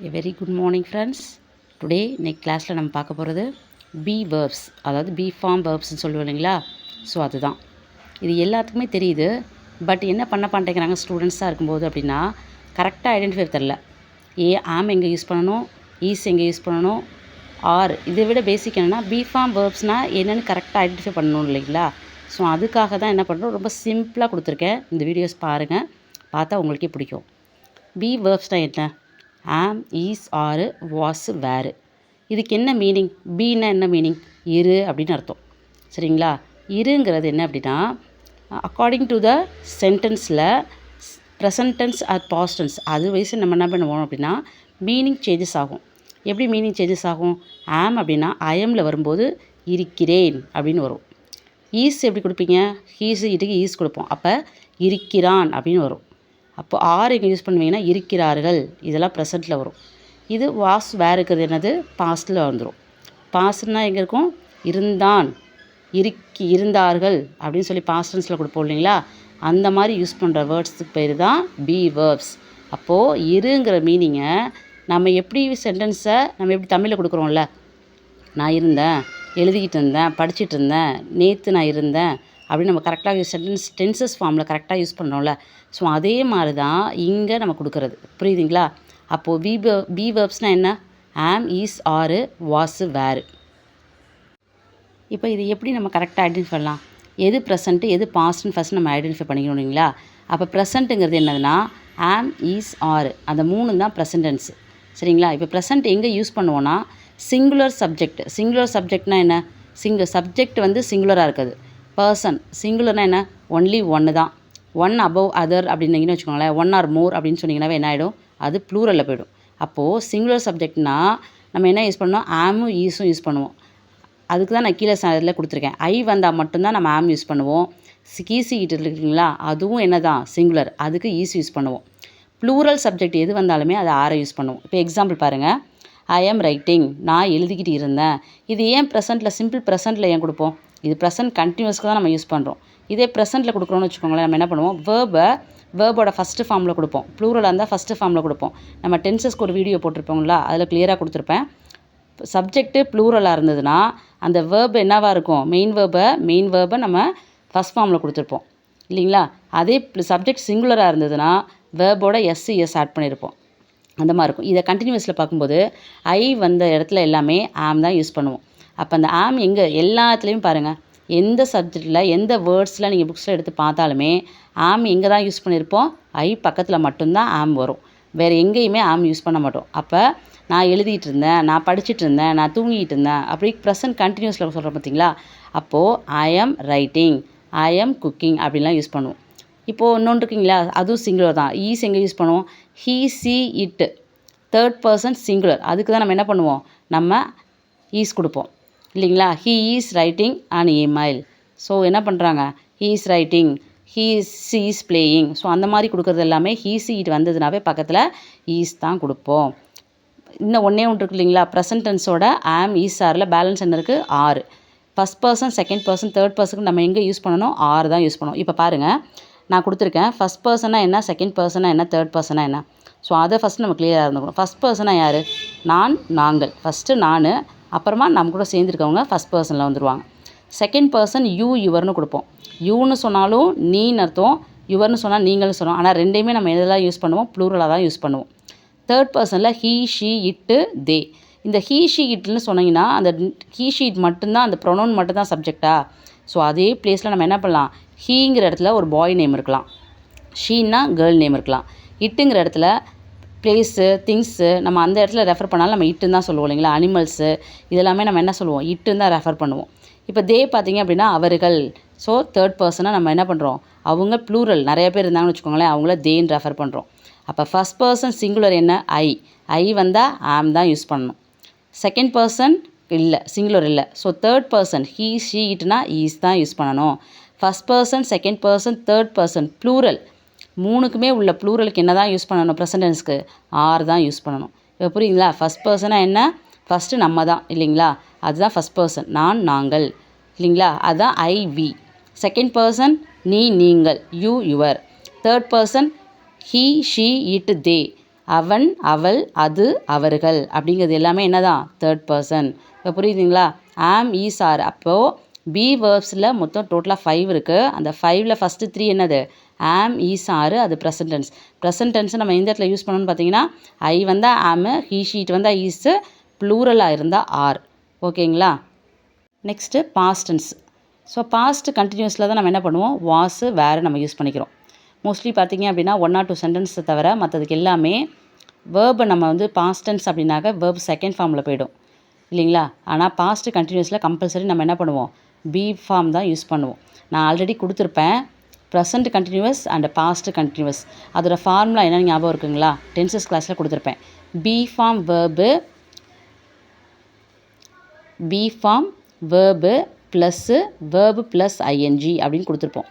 A very good morning friends. Today next classல நம்ம பார்க்க போகிறது be verbs, அதாவது be form verbsன்னு சொல்லுவோம் இல்லைங்களா. ஸோ அதுதான் இது எல்லாத்துக்குமே தெரியுது. பட் என்ன பண்ண மாட்டேங்கிறாங்க ஸ்டூடெண்ட்ஸாக இருக்கும்போது அப்படின்னா, கரெக்டாக ஐடென்டிஃபை தெரில. ஆம் எங்கே யூஸ் பண்ணணும், ஈஸ் எங்கே யூஸ் பண்ணணும், ஆர் இதை விட பேசிக் என்னென்னா பி ஃபார்ம் வேர்ப்ஸ்னால் என்னென்னு கரெக்டாக ஐடென்டிஃபை பண்ணணும் இல்லைங்களா. ஸோ அதுக்காக தான் என்ன பண்ணுறோம், ரொம்ப சிம்பிளாக கொடுத்துருக்கேன். இந்த வீடியோஸ் பாருங்கள், பார்த்தா உங்களுக்கே பிடிக்கும். பி வேர்ப்ஸ்னால் என்ன, ஆம், ஈஸ், ஆர், வாஸ், வேறு. இதுக்கு என்ன மீனிங், பீன்னா என்ன மீனிங், இரு அப்படின்னு அர்த்தம். சரிங்களா. இருங்கிறது என்ன அப்படின்னா, அக்கார்டிங் டு த சென்டென்ஸில் present tense or past tense அது வயசு நம்ம என்ன பண்ணுவோம் அப்படின்னா மீனிங் சேஞ்சஸ் ஆகும். எப்படி மீனிங் சேஞ்சஸ் ஆகும், ஆம் அப்படின்னா ஐஎம்மில் வரும்போது இருக்கிறேன் அப்படின்னு வரும். ஈஸ் எப்படி கொடுப்பீங்க, ஹீஸ் இதுக்கு ஈஸ் கொடுப்போம், அப்போ இருக்கிறான் அப்படின்னு வரும். அப்போ ஆர் எங்கே யூஸ் பண்ணுவீங்கன்னா இருக்கிறார்கள், இதெல்லாம் ப்ரெசண்ட்டில் வரும். இது வாஸ் வேறு இருக்கிறது என்னது பாஸ்ட்டில் வந்துடும். பாஸ்ட்னால் எங்கே இருக்கும், இருந்தான், இருந்தார்கள் அப்படின்னு சொல்லி பாஸ்ட் டென்ஸில் கொடுப்போம் இல்லைங்களா. அந்த மாதிரி யூஸ் பண்ணுற வேர்ட்ஸுக்கு பேர் தான் பி வேர்ப்ஸ். அப்போது இருங்கிற மீனிங்கை நம்ம எப்படி சென்டென்ஸை நம்ம எப்படி தமிழில் கொடுக்குறோம்ல, நான் இருந்தேன், எழுதிக்கிட்டு இருந்தேன், படிச்சுட்டு இருந்தேன், நேற்று நான் இருந்தேன் அப்படின்னு நம்ம கரெக்டாக டென்சஸ் ஃபார்மில் கரெக்டாக யூஸ் பண்ணுறோம்ல. ஸோ அதே மாதிரி தான் இங்கே நம்ம கொடுக்குறது, புரியுதுங்களா. அப்போது பி வேர்ப்ஸ்னால் என்ன, ஆம், ஈஸ், ஆர், வாஸ், வேறு. இப்போ இது எப்படி நம்ம கரெக்டாக ஐடென்டிஃபை பண்ணலாம், எது ப்ரெசண்ட்டு எது பாஸ்ட்னு ஃபஸ்ட் நம்ம ஐடென்டிஃபை பண்ணிக்கணும் இல்லைங்களா. அப்போ ப்ரெசண்ட்டுங்கிறது என்னதுன்னா ஆம், ஈஸ், ஆர், அந்த மூணு தான் ப்ரெசன்ட் டென்ஸ். சரிங்களா. இப்போ ப்ரெசண்ட் எங்கே யூஸ் பண்ணுவோன்னா சிங்குலர் சப்ஜெக்ட். சிங்குலர் சப்ஜெக்ட்னால் என்ன, சப்ஜெக்ட் வந்து சிங்குலராக இருக்குது. பர்சன் சிங்குலர்னால் என்ன, ஒன்லி ஒன்று தான். ஒன் அபவ் அதர் அப்படின்னீங்கன்னு வச்சுக்கோங்களேன், ஒன் ஆர் மோர் அப்படின்னு சொன்னீங்கன்னாவே என்ன ஆகிடும், அது ப்ளூரலில் போய்டும். அப்போது சிங்குலர் சப்ஜெக்ட்னால் நம்ம என்ன யூஸ் பண்ணோம், ஆமும் ஈஸும் யூஸ் பண்ணுவோம். அதுக்கு தான் நான் கீழே இதில் கொடுத்துருக்கேன். ஐ வந்தால் மட்டும்தான் நம்ம ஆம் யூஸ் பண்ணுவோம். கீசி கிட்ட இருக்குங்களா, அதுவும் என்ன தான் சிங்குலர், அதுக்கு ஈஸி யூஸ் பண்ணுவோம். ப்ளூரல் சப்ஜெக்ட் எது வந்தாலுமே அதை ஆரை யூஸ் பண்ணுவோம். இப்போ எக்ஸாம்பிள் பாருங்கள், ஐ ஆம் ரைட்டிங், நான் எழுதிக்கிட்டு இருந்தேன். இது ஏன் ப்ரெசென்ட்டில் சிம்பிள் ப்ரெசென்ட்டில் ஏன் கொடுப்போம், இது ப்ரெசென்ட் கண்டினியூஸ்க்கு தான் நம்ம யூஸ் பண்ணுறோம். இதே ப்ரெசென்ட்டில் கொடுக்குறோன்னு வச்சுக்கோங்களேன், நம்ம என்ன பண்ணுவோம், வேர்போட ஃபஸ்ட்டு ஃபார்மில் கொடுப்போம். ப்ளூரலாக இருந்தால் ஃபஸ்ட்டு ஃபார்மில் கொடுப்போம். நம்ம டென்சஸ்க்கு ஒரு வீடியோ போட்டிருப்போங்களா, அதில் கிளியராக கொடுத்துருப்பேன். சப்ஜெக்ட்டு ப்ளூரலாக இருந்ததுன்னா அந்த வேர்பு என்னவாக இருக்கும், மெயின் வேர்பை நம்ம ஃபஸ்ட் ஃபார்மில் கொடுத்துருப்போம் இல்லைங்களா. அதே சப்ஜெக்ட் சிங்குலராக இருந்ததுன்னா வேர்போட எஸ் ஆட் பண்ணியிருப்போம். அந்த மாதிரி இருக்கும். இதை கண்டினியூஸில் பார்க்கும்போது ஐ வந்த இடத்துல எல்லாமே ஆம் தான் யூஸ் பண்ணுவோம். அப்போ அந்த ஆம் எங்கே எல்லாத்துலேயும் பாருங்கள், எந்த சப்ஜெக்டில் எந்த வேர்ட்ஸில் நீங்கள் புக்ஸில் எடுத்து பார்த்தாலுமே ஆம் எங்கே தான் யூஸ் பண்ணியிருப்போம், ஐ பக்கத்தில் மட்டும்தான் ஆம் வரும். வேறு எங்கேயுமே ஆம் யூஸ் பண்ண மாட்டோம். அப்போ நான் எழுதிட்டு இருந்தேன், நான் படிச்சுட்டு இருந்தேன், நான் தூங்கிட்டு இருந்தேன், அப்படி ப்ரெசன்ட் கண்டினியூஸில் சொல்கிறோம் பார்த்தீங்களா. அப்போது ஐ ஆம் ரைட்டிங், ஐ ஆம் குக்கிங் அப்படின்லாம் யூஸ் பண்ணுவோம். இப்போது இன்னொன்று இருக்குங்களா, அதுவும் சிங்குலர் தான். ஈஸ் எங்கே யூஸ் பண்ணுவோம், he, she, it, third person singular. அதுக்கு தான் நம்ம என்ன பண்ணுவோம், நம்ம ஈஸ் கொடுப்போம் இல்லைங்களா. He is writing and email. So என்ன பண்ணுறாங்க, he is writing, she is playing. So அந்த மாதிரி கொடுக்குறது எல்லாமே ஹீ, சி, இட் வந்ததுனாவே பக்கத்தில் ஈஸ் தான் கொடுப்போம். இன்னும் ஒன்றே ஒன்று இருக்கு இல்லைங்களா, ப்ரெசன்ட் டென்ஸோட ஆம், ஈஸ், ஆரில் பேலன்ஸ் என்ன இருக்குது, ஆறு. First person, second person, third பர்சனுக்கு நம்ம எங்கே யூஸ் பண்ணணும், ஆறு தான் யூஸ் பண்ணணும். இப்போ பாருங்கள், நான் கொடுத்துருக்கேன் ஃபஸ்ட் பர்சனாக என்ன, செகண்ட் பர்சனாக என்ன, தேர்ட் பர்சனாக என்ன. ஸோ அதை ஃபஸ்ட்டு நம்ம கிளியராக இருந்துக்கணும். ஃபஸ்ட் பர்சனாக யார், நான், நாங்கள். ஃபஸ்ட்டு நான், அப்புறமா நம்ம கூட சேர்ந்துருக்கவங்க ஃபஸ்ட் பர்சனில் வந்துடுவாங்க. செகண்ட் பர்சன் யூ, யுவர்னு கொடுப்போம். யூன்னு சொன்னாலும் நீன்னு அர்த்தம், யுவர்னு சொன்னால் நீங்கள்னு சொல்லுவோம். ஆனால் ரெண்டையுமே நம்ம எதெல்லாம் யூஸ் பண்ணுவோம், ப்ளூரலாக தான் யூஸ் பண்ணுவோம். தேர்ட் பர்சனில் ஹீ, ஷீ, இட்டு, தே. இந்த ஹீ, ஷீ, இட்டுன்னு சொன்னீங்கன்னா அந்த ஹீ, ஷீ, இட் மட்டும்தான், அந்த ப்ரொனவுன் மட்டும்தான் சப்ஜெக்டா. ஸோ அதே பிளேஸில் நம்ம என்ன பண்ணலாம், ஹீங்கிற இடத்துல ஒரு பாய் நேம் இருக்கலாம், ஷீன்னா கேர்ள் நேம் இருக்கலாம். இட்டுங்கிற இடத்துல பிளேஸு, திங்ஸு நம்ம அந்த இடத்துல ரெஃபர் பண்ணாலும் நம்ம இட்டுன்னு தான் சொல்லுவோம் இல்லைங்களா. அனிமல்ஸு இதெல்லாமே நம்ம என்ன சொல்லுவோம், இட்டுன்னு தான் ரெஃபர் பண்ணுவோம். இப்போ தே பார்த்தீங்க அப்படின்னா அவர்கள். ஸோ தேர்ட் பர்சனாக நம்ம என்ன பண்ணுறோம், அவங்க ப்ளூரல் நிறைய பேர் இருந்தாங்கன்னு வச்சுக்கோங்களேன், அவங்கள தேன்னு ரெஃபர் பண்ணுறோம். அப்போ ஃபஸ்ட் பர்சன் சிங்குலர் என்ன, ஐ வந்தால் ஆம் தான் யூஸ் பண்ணணும். செகண்ட் பர்சன் இல்லை, சிங்குலர் இல்லை. So third person he, she, இட்னா ஈஸ் தான் யூஸ் பண்ணணும். First person, second person, third person plural மூணுக்குமே உள்ள ப்ளூரலுக்கு என்ன தான் யூஸ் பண்ணணும், ப்ரெசன்ட் டென்ஸ்க்கு ஆர் தான் யூஸ் பண்ணணும். இப்போ புரியுங்களா. ஃபஸ்ட் பர்சனாக என்ன, ஃபஸ்ட்டு நம்ம தான் இல்லைங்களா, அதுதான் ஃபஸ்ட் பர்சன், நான், நாங்கள் இல்லைங்களா, அதுதான் ஐ, வி. செகண்ட் பர்சன் நீ, நீங்கள், you, your. Third person he, she, it, they. அவன், அவள், அது, அவர்கள் அப்படிங்கிறது எல்லாமே என்னதான் தேர்ட் பர்சன். இப்போ புரியுதுங்களா? ஆம், ஈஸ், ஆர். அப்போது பி வேர்ப்ஸில் மொத்தம் டோட்டலாக 5 இருக்குது. அந்த 5ல் ஃபஸ்ட்டு 3 என்னது? ஆம், ஈஸ், ஆர். அது ப்ரெசன்ட் டென்ஸ். ப்ரெசன்ட் டென்ஸை நம்ம எந்த இடத்துல யூஸ் பண்ணணும்னு பார்த்தீங்கன்னா, ஐ வந்தால் ஆமு, ஹீ ஷீட் வந்தால் ஈஸு, ப்ளூரலாக இருந்தால் ஆர். ஓகேங்களா? Next past tense. So past கண்டினியூஸில் தான் நம்ம என்ன பண்ணுவோம்? வாஸு, வேறு நம்ம யூஸ் பண்ணிக்கிறோம். மோஸ்ட்லி பார்த்தீங்க அப்படின்னா 1 or 2 சென்டென்ஸை தவிர மற்றதுக்கு எல்லாமே வேர்பை நம்ம வந்து பாஸ்ட் டென்ஸ் அப்படின்னாக்க வேர்ப் செகண்ட் ஃபார்மில் போய்டும் இல்லைங்களா? ஆனால் பாஸ்ட் கண்டினியூஸில் கம்பல்சரி நம்ம என்ன பண்ணுவோம்? பி ஃபார்ம் தான் யூஸ் பண்ணுவோம். நான் ஆல்ரெடி கொடுத்துருப்பேன் present continuous and past continuous. அதோட ஃபார்முலா என்னென்னு ஞாபகம் இருக்குங்களா? டென்சஸ் கிளாஸில் கொடுத்துருப்பேன். Be form verb plus verb plus ING அப்படின்னு கொடுத்துருப்போம்.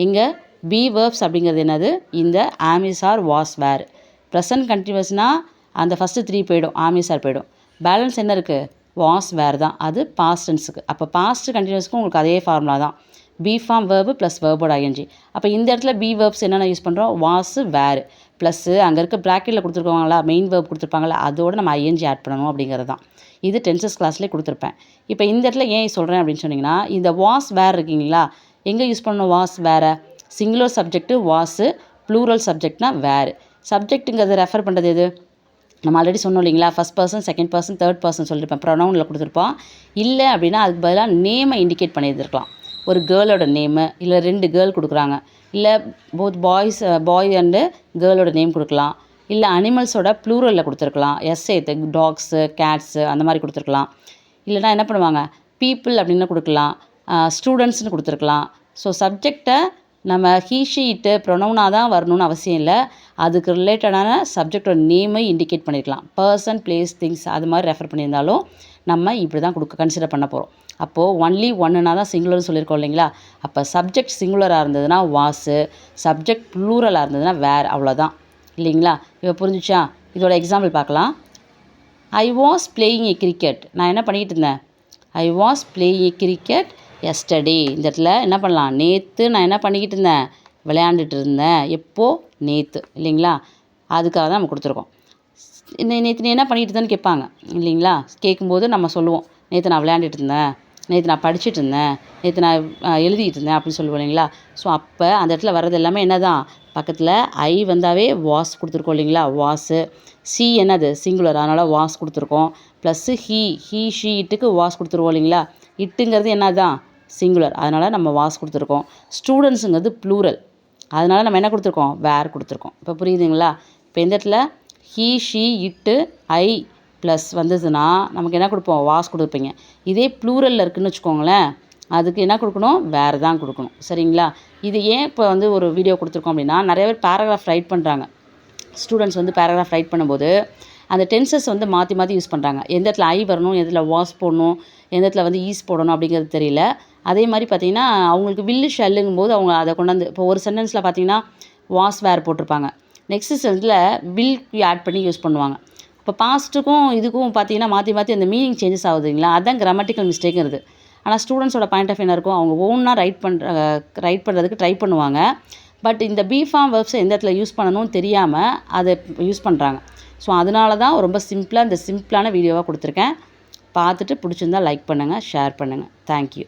இங்கே பி வேர்ப்ஸ் அப்படிங்கிறது என்னது? இந்த am is, are, was, were. Present கண்டினியூவஸ்னால் அந்த ஃபஸ்ட்டு 3 போய்டும், ஆமிஸ், ஆர் போய்டும். பேலன்ஸ் என்ன இருக்குது? வாஸ், வேர் தான். அது பாஸ்ட் டென்ஸுக்கு. அப்போ பாஸ்ட் கண்டினியூஸ்க்கு உங்களுக்கு அதே ஃபார்முலா தான். பி ஃபார்ம் வேர்பு ப்ளஸ் வேர்போட ஐஎன்ஜி. அப்போ இந்த இடத்துல பி வேர்ப்ஸ் என்னென்ன யூஸ் பண்ணுறோம்? வாஸு, வேர் ப்ளஸ்ஸு அங்கே இருக்க ப்ராக்கெட்டில் கொடுத்துருக்காங்களா மெயின் வேர்ப் கொடுத்துருப்பாங்களா அதோடு நம்ம ஐஎன்ஜி ஆட் பண்ணணும் அப்படிங்கிறது தான். இது டென்சஸ் கிளாஸ்லேயே கொடுத்துருப்பேன். இப்போ இந்த இடத்துல ஏன் சொல்கிறேன் அப்படின்னு சொன்னிங்கன்னா, இந்த வாஸ், வேர் இருக்கீங்களா? எங்கே யூஸ் பண்ணணும் வாஸ், வேரை? சிங்குலர் சப்ஜெக்ட்டு வாஸு, ப்ளூரல் சப்ஜெக்ட்னா வேறு. சப்ஜெக்ட்டுங்கிறது ரெஃபர் பண்ணுறது எது? நம்ம ஆல்ரெடி சொன்னோம் இல்லைங்களா? First person, second person, third person சொல்லியிருப்பேன். ப்ரொனவுனில் கொடுத்துருப்போம். இல்லை அப்படின்னா அதுக்கு பதிலாக நேமை இண்டிகேட் பண்ணியிருந்துருக்கலாம். ஒரு கேர்ளோட நேமு, இல்லை 2 கேர்ள் கொடுக்குறாங்க, இல்லை போத் பாய் அண்டு கேர்ளோட நேம் கொடுக்கலாம், இல்லை அனிமல்ஸோட ப்ளூரலில் கொடுத்துருக்கலாம். சேர்த்து டாக்ஸு, கேட்ஸு அந்த மாதிரி கொடுத்துருக்கலாம். இல்லைனா என்ன பண்ணுவாங்க? பீப்புள் அப்படின்னு கொடுக்கலாம், ஸ்டூடெண்ட்ஸ்னு கொடுத்துருக்கலாம். ஸோ சப்ஜெக்டை நம்ம ஹீ ஷீட்டு ப்ரொனவுனாக தான் வரணும்னு அவசியம் இல்லை. அதுக்கு ரிலேட்டடான சப்ஜெக்டோட நேமை இண்டிகேட் பண்ணியிருக்கலாம். பர்சன், பிளேஸ், திங்ஸ் அது மாதிரி ரெஃபர் பண்ணியிருந்தாலும் நம்ம இப்படி தான் கன்சிடர் பண்ண போகிறோம். அப்போது ஒன்லி ஒன்றுனா தான் சிங்குலர்னு சொல்லியிருக்கோம் இல்லைங்களா? அப்போ சப்ஜெக்ட் சிங்குலராக இருந்ததுன்னா வாஸு, சப்ஜெக்ட் ப்ளூரலாக இருந்ததுன்னா வேர். அவ்வளோதான் இல்லைங்களா? இப்போ புரிஞ்சிச்சா? இதோட எக்ஸாம்பிள் பார்க்கலாம். I was playing A cricket. நான் என்ன பண்ணிகிட்டு இருந்தேன்? I was playing A cricket yesterday. இந்த இடத்துல என்ன பண்ணலாம்? நேற்று நான் என்ன பண்ணிக்கிட்டு இருந்தேன்? விளையாண்டுட்டு இருந்தேன். எப்போது? நேற்று இல்லைங்களா? அதுக்காக தான் நம்ம கொடுத்துருக்கோம். நேற்று நீ என்ன பண்ணிகிட்டு இருந்தேன்னு கேட்பாங்க இல்லைங்களா? கேட்கும்போது நம்ம சொல்லுவோம், நேற்று நான் விளையாண்டுட்டு இருந்தேன், நேற்று நான் படிச்சுட்டு இருந்தேன், நேற்று நான் எழுதிட்டு இருந்தேன் அப்படின்னு சொல்லுவோம் இல்லைங்களா? ஸோ அப்போ அந்த இடத்துல வர்றது எல்லாமே என்ன தான்? பக்கத்தில் ஐ வந்தாவே வாஸ் கொடுத்துருக்கோம் இல்லைங்களா? வாஸு. சி என்னது? சிங்குலர், அதனால் வாஸ் கொடுத்துருக்கோம். ப்ளஸ்ஸு ஹீ ஷீ இட்டுக்கு வாஸ் கொடுத்துருவோம் இல்லைங்களா? இட்டுங்கிறது என்ன தான்? சிங்குலர், அதனால் நம்ம வாஸ் கொடுத்துருக்கோம். ஸ்டூடெண்ட்ஸுங்கிறது ப்ளூரல், அதனால் நம்ம என்ன கொடுத்துருக்கோம்? வேர் கொடுத்துருக்கோம். இப்போ புரியுதுங்களா? இப்போ இந்த இடத்துல ஹீ ஷீ இட்டு ஐ ப்ளஸ் வந்ததுன்னா நமக்கு என்ன கொடுப்போம்? வாஸ் கொடுப்பீங்க. இதே ப்ளூரலில் இருக்குதுன்னு வச்சுக்கோங்களேன், அதுக்கு என்ன கொடுக்கணும்? வேறு தான் கொடுக்கணும். சரிங்களா? இது ஏன் இப்போ வந்து ஒரு வீடியோ கொடுத்துருக்கோம் அப்படின்னா, நிறைய பேர் பேராகிராஃப் ரைட் பண்ணுறாங்க. ஸ்டூடெண்ட்ஸ் வந்து பேராகிராஃப் ரைட் பண்ணும்போது அந்த டென்சஸ் வந்து மாற்றி மாற்றி யூஸ் பண்ணுறாங்க. எந்த இடத்துல ஐ வரணும், எந்த இடத்துல வாஸ் போடணும், எந்த இடத்துல வந்து ஈஸ் போடணும் அப்படிங்கிறது தெரியல. அதே மாதிரி பார்த்திங்கன்னா அவங்களுக்கு வில்லு ஷெல்லுங்கும் போது அவங்க அதை கொண்டாந்து இப்போ ஒரு சென்டென்ஸில் பார்த்திங்கன்னா வாஸ், வேர் போட்டிருப்பாங்க. நெக்ஸ்ட் சென்டென்ஸில் வில் ஆட் பண்ணி யூஸ் பண்ணுவாங்க. இப்போ பாஸ்ட்டுக்கும் இதுக்கும் பார்த்திங்கன்னா மாற்றி மாற்றி அந்த மீனிங் சேஞ்சஸ் ஆகுதுங்களா? அதுதான் கிராமட்டிக்கல் மிஸ்டேக்குங்கிறது. ஆனால் ஸ்டூடெண்ட்ஸோட பாயிண்ட் ஆஃப் என்ன இருக்கும்? அவங்க ஓனாக ரைட் பண்ணுறதுக்கு ட்ரை பண்ணுவாங்க. பட் இந்த பி ஃபார்ம் வேர்ப்ஸை எந்த இடத்துல யூஸ் பண்ணணும்னு தெரியாமல் அதை யூஸ் பண்ணுறாங்க. ஸோ அதனால தான் ரொம்ப சிம்பிளான வீடியோவாக கொடுத்துருக்கேன். பார்த்துட்டு பிடிச்சிருந்தா லைக் பண்ணுங்கள், ஷேர் பண்ணுங்கள். தேங்க்யூ.